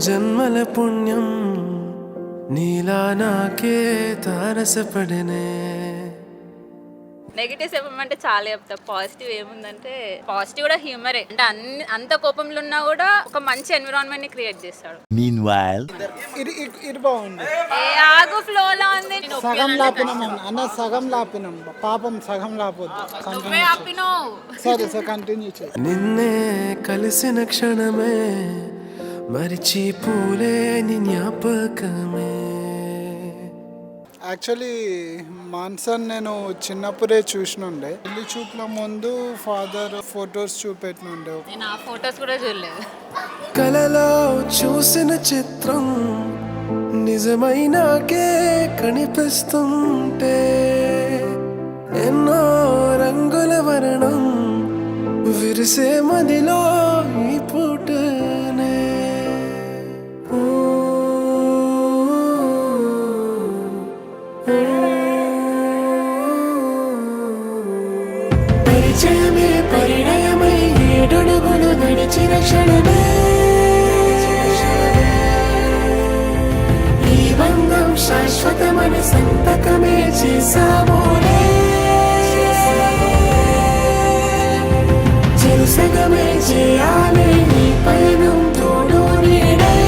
జన్మల పుణ్యం నీలా నాకే తారసపడనే. నెగిటివ్స్ ఏమంటే చాలా చెప్తా. పాజిటివ్ ఏముందంటే పాజిటివ్ కూడా హ్యూమరే. అంటే అంత కోపంలో ఉన్నా కూడా ఒక మంచి ఎన్విరాన్మెంట్ ని క్రియేట్ చేస్తాడు. Meanwhile, ఇది బాగుంది. ఆగు ఫ్లో లా ఉంది. సగం లాపినం అన్న, సగం లాపినం, పాపం సగం లాపొద్దు. నువ్వే ఆపినావు. సరే సార్, కంటిన్యూ చేయి. నిన్నే కలిసిన క్షణమే మరిచిపోలే నీ జ్ఞాపకమే. యాక్చువల్లీ మాన్సన్ నేను చిన్నప్పుడే చూసినుండే. పెళ్లి చూపుల ముందు ఫాదర్ ఫొటోస్ చూపెట్టినుండే. నేను ఆ ఫొటోస్ కూడా చూడలేదు. కలలో చూసిన చిత్రం నిజమైనాకే కనిపిస్తుంటే ఎన్నో రంగుల వర్ణం విరిసే మదిలో ఈ పూటనే. పరిచయమే పరిణయమై ఏడడుగులు నడిచిన క్షణమే ఈ బంధం శాశ్వతమని సంతకమే చేసామోలే. చెరుసగమే చేయాలి ఈ పయనం తోడు నీడై.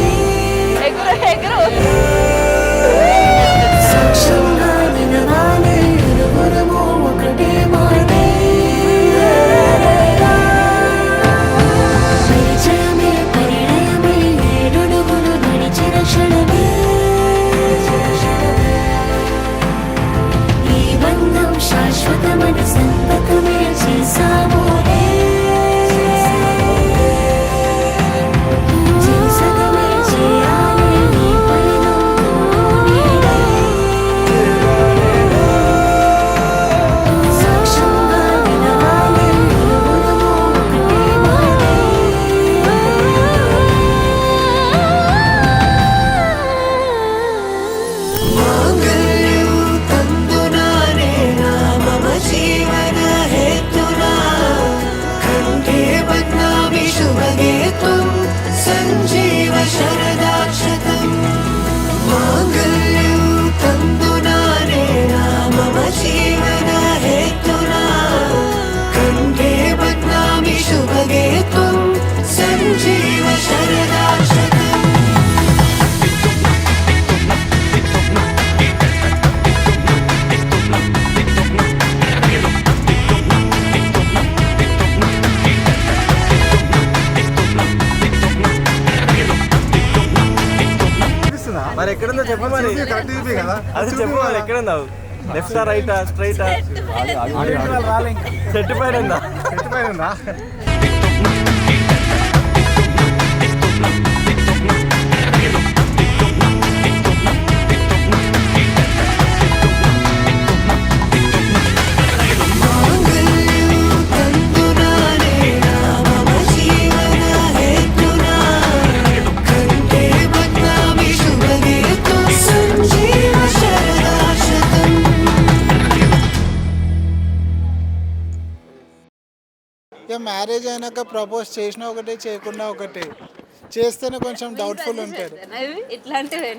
సాక్ష్యంగా వినవాలే ఇరువురము ఒకటే మాటే. పరిచయమే పరిణయమై ఏడడుగులు నడిచిన క్షణమే ఈ బంధం శాశ్వతమని సంతకమే చేసామోలే. చెరుసగమే చేయాలి ఈ పయనం తోడు నీడై. సాక్ష్యంగా వినవాలే ఇరువురము ఒకటే మాటే. మాంగళ్యం తందునానే మమ జీవన హేతునా కంఠే బధ్నామి శుభగే త్వం సంజీవ శరదాక్షతం. మాంగళ్యం తందునానే మమ జీవన హేతునా కంఠే బధ్నామి శుభగే త్వం సంజీవ శరదాక్షతం. మరి ఎక్కడుందో చెప్ప మరి. అది చెప్పు మరి ఎక్కడున్నావు? లెఫ్టా రైటా స్ట్రైటా? చెట్టు పైన ఉందా? చెట్టు పైన ఉందా? ఇక మ్యారేజ్ అయినాక ప్రపోజ్ చేసినా ఒకటే, చేయకుండా ఒకటే. చేస్తేనే కొంచెం డౌట్ఫుల్ ఉంటారు. ఇట్లాంటివి